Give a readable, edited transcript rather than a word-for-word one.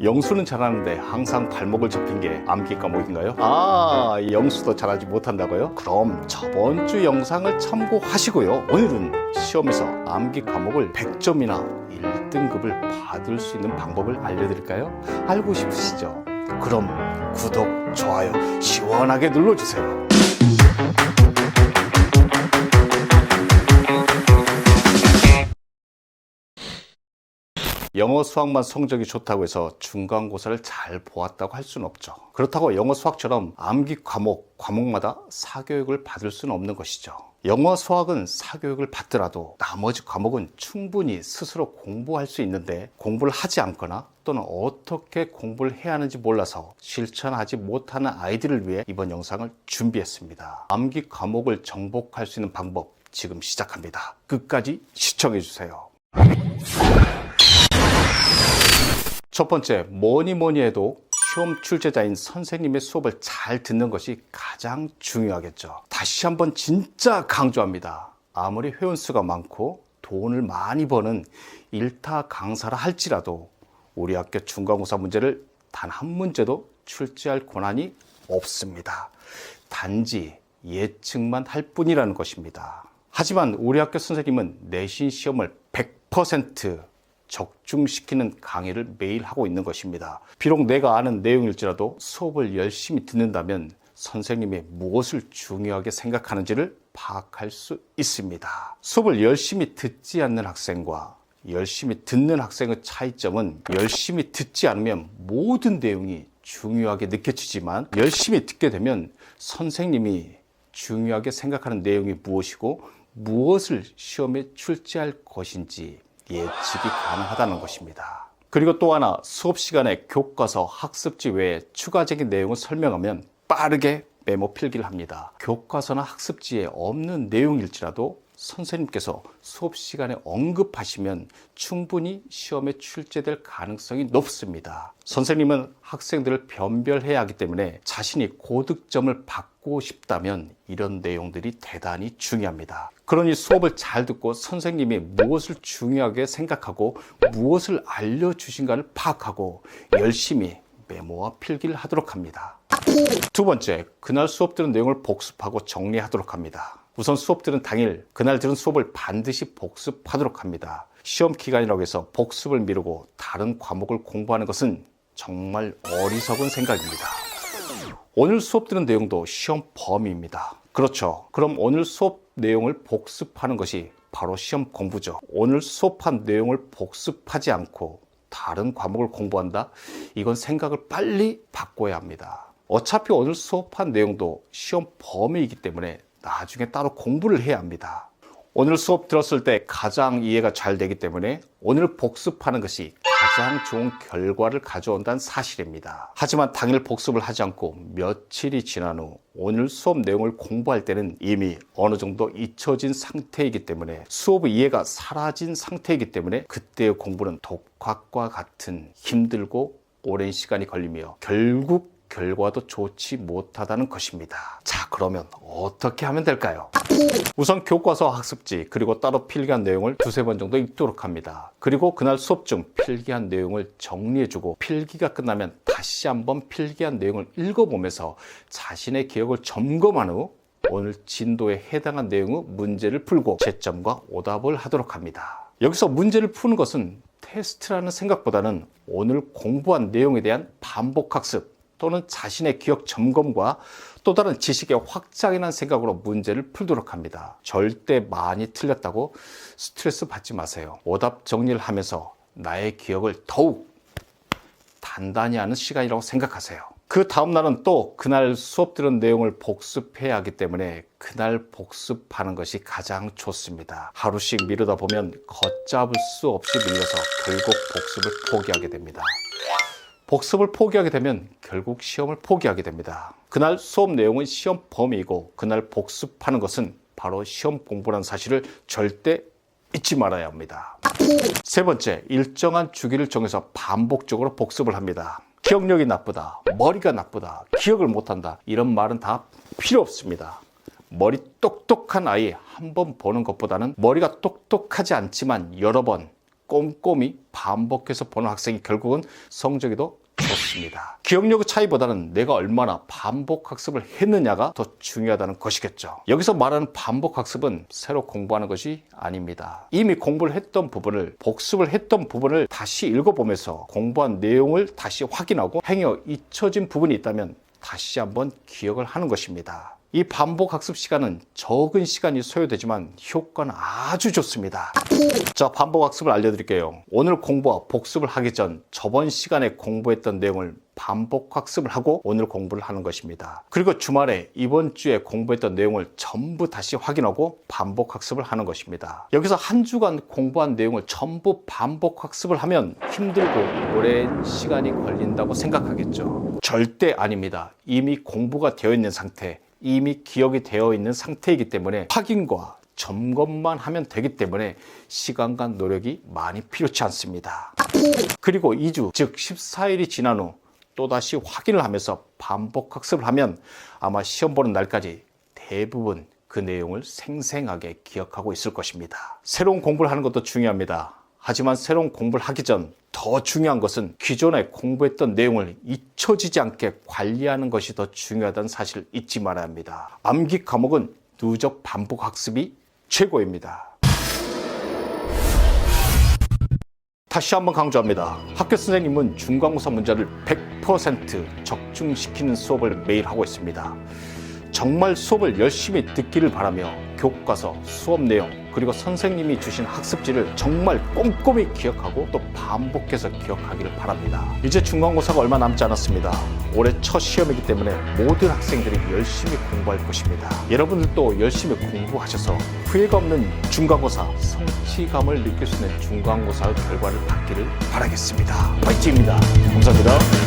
영수는 잘하는데 항상 발목을 잡힌 게 암기 과목인가요? 영수도 잘하지 못한다고요? 그럼 저번 주 영상을 참고하시고요. 오늘은 시험에서 암기 과목을 100점이나 1등급을 받을 수 있는 방법을 알려드릴까요? 알고 싶으시죠? 그럼 구독, 좋아요 시원하게 눌러주세요. 영어 수학만 성적이 좋다고 해서 중간고사를 잘 보았다고 할 수는 없죠. 그렇다고 영어 수학처럼 암기 과목마다 사교육을 받을 수는 없는 것이죠. 영어 수학은 사교육을 받더라도 나머지 과목은 충분히 스스로 공부할 수 있는데 공부를 하지 않거나 또는 어떻게 공부를 해야 하는지 몰라서 실천하지 못하는 아이들을 위해 이번 영상을 준비했습니다. 암기 과목을 정복할 수 있는 방법 지금 시작합니다. 끝까지 시청해 주세요. 첫 번째, 뭐니 해도 시험 출제자인 선생님의 수업을 잘 듣는 것이 가장 중요하겠죠. 다시 한번 진짜 강조합니다. 아무리 회원수가 많고 돈을 많이 버는 일타 강사라 할지라도 우리 학교 중간고사 문제를 단 한 문제도 출제할 권한이 없습니다. 단지 예측만 할 뿐이라는 것입니다. 하지만 우리 학교 선생님은 내신 시험을 100% 적중시키는 강의를 매일 하고 있는 것입니다. 비록 내가 아는 내용일지라도 수업을 열심히 듣는다면 선생님이 무엇을 중요하게 생각하는지를 파악할 수 있습니다. 수업을 열심히 듣지 않는 학생과 열심히 듣는 학생의 차이점은 열심히 듣지 않으면 모든 내용이 중요하게 느껴지지만 열심히 듣게 되면 선생님이 중요하게 생각하는 내용이 무엇이고 무엇을 시험에 출제할 것인지 예측이 가능하다는 것입니다. 그리고 또 하나, 수업 시간에 교과서, 학습지 외에 추가적인 내용을 설명하면 빠르게 메모 필기를 합니다. 교과서나 학습지에 없는 내용일지라도 선생님께서 수업 시간에 언급하시면 충분히 시험에 출제될 가능성이 높습니다. 선생님은 학생들을 변별해야 하기 때문에 자신이 고득점을 받고 싶다면 이런 내용들이 대단히 중요합니다. 그러니 수업을 잘 듣고 선생님이 무엇을 중요하게 생각하고 무엇을 알려주신가를 파악하고 열심히 메모와 필기를 하도록 합니다. 두 번째, 그날 수업 들은 내용을 복습하고 정리하도록 합니다. 우선 수업 들은 당일 그날 들은 수업을 반드시 복습하도록 합니다. 시험 기간이라고 해서 복습을 미루고 다른 과목을 공부하는 것은 정말 어리석은 생각입니다. 오늘 수업 들은 내용도 시험 범위입니다. 그렇죠. 그럼 오늘 수업 내용을 복습하는 것이 바로 시험 공부죠. 오늘 수업한 내용을 복습하지 않고 다른 과목을 공부한다? 이건 생각을 빨리 바꿔야 합니다. 어차피 오늘 수업한 내용도 시험 범위이기 때문에 나중에 따로 공부를 해야 합니다. 오늘 수업 들었을 때 가장 이해가 잘 되기 때문에 오늘 복습하는 것이 가장 좋은 결과를 가져온다는 사실입니다. 하지만 당일 복습을 하지 않고 며칠이 지난 후 오늘 수업 내용을 공부할 때는 이미 어느 정도 잊혀진 상태이기 때문에 수업의 이해가 사라진 상태이기 때문에 그때의 공부는 독학과 같은 힘들고 오랜 시간이 걸리며 결국 결과도 좋지 못하다는 것입니다. 자, 그러면 어떻게 하면 될까요? 우선 교과서, 학습지 그리고 따로 필기한 내용을 두세 번 정도 읽도록 합니다. 그리고 그날 수업 중 필기한 내용을 정리해주고 필기가 끝나면 다시 한번 필기한 내용을 읽어보면서 자신의 기억을 점검한 후 오늘 진도에 해당한 내용의 문제를 풀고 채점과 오답을 하도록 합니다. 여기서 문제를 푸는 것은 테스트라는 생각보다는 오늘 공부한 내용에 대한 반복 학습 또는 자신의 기억 점검과 또 다른 지식의 확장이라는 생각으로 문제를 풀도록 합니다. 절대 많이 틀렸다고 스트레스 받지 마세요. 오답 정리를 하면서 나의 기억을 더욱 단단히 하는 시간이라고 생각하세요. 그 다음날은 또 그날 수업 들은 내용을 복습해야 하기 때문에 그날 복습하는 것이 가장 좋습니다. 하루씩 미루다 보면 걷잡을 수 없이 밀려서 결국 복습을 포기하게 됩니다. 복습을 포기하게 되면 결국 시험을 포기하게 됩니다. 그날 수업 내용은 시험 범위이고 그날 복습하는 것은 바로 시험 공부라는 사실을 절대 잊지 말아야 합니다. 세 번째, 일정한 주기를 정해서 반복적으로 복습을 합니다. 기억력이 나쁘다, 머리가 나쁘다, 기억을 못한다 이런 말은 다 필요 없습니다. 머리 똑똑한 아이 한 번 보는 것보다는 머리가 똑똑하지 않지만 여러 번 꼼꼼히 반복해서 보는 학생이 결국은 성적이 더 좋습니다. 기억력의 차이보다는 내가 얼마나 반복 학습을 했느냐가 더 중요하다는 것이겠죠. 여기서 말하는 반복 학습은 새로 공부하는 것이 아닙니다. 이미 공부를 했던 부분을, 복습을 했던 부분을 다시 읽어보면서 공부한 내용을 다시 확인하고 행여 잊혀진 부분이 있다면 다시 한번 기억을 하는 것입니다. 이 반복 학습 시간은 적은 시간이 소요되지만 효과는 아주 좋습니다. 자, 반복 학습을 알려드릴게요. 오늘 공부와 복습을 하기 전 저번 시간에 공부했던 내용을 반복 학습을 하고 오늘 공부를 하는 것입니다. 그리고 주말에 이번 주에 공부했던 내용을 전부 다시 확인하고 반복 학습을 하는 것입니다. 여기서 한 주간 공부한 내용을 전부 반복 학습을 하면 힘들고 오랜 시간이 걸린다고 생각하겠죠. 절대 아닙니다. 이미 공부가 되어 있는 상태, 이미 기억이 되어 있는 상태이기 때문에 확인과 점검만 하면 되기 때문에 시간과 노력이 많이 필요치 않습니다. 그리고 2주, 즉 14일이 지난 후 또다시 확인을 하면서 반복 학습을 하면 아마 시험 보는 날까지 대부분 그 내용을 생생하게 기억하고 있을 것입니다. 새로운 공부를 하는 것도 중요합니다. 하지만 새로운 공부를 하기 전 더 중요한 것은 기존에 공부했던 내용을 잊혀지지 않게 관리하는 것이 더 중요하다는 사실을 잊지 말아야 합니다. 암기 과목은 누적 반복 학습이 최고입니다. 다시 한번 강조합니다. 학교 선생님은 중간고사 문제를 100% 적중시키는 수업을 매일 하고 있습니다. 정말 수업을 열심히 듣기를 바라며 교과서, 수업 내용, 그리고 선생님이 주신 학습지를 정말 꼼꼼히 기억하고 또 반복해서 기억하기를 바랍니다. 이제 중간고사가 얼마 남지 않았습니다. 올해 첫 시험이기 때문에 모든 학생들이 열심히 공부할 것입니다. 여러분들도 열심히 공부하셔서 후회가 없는 중간고사, 성취감을 느낄 수 있는 중간고사 결과를 받기를 바라겠습니다. 화이팅입니다. 감사합니다.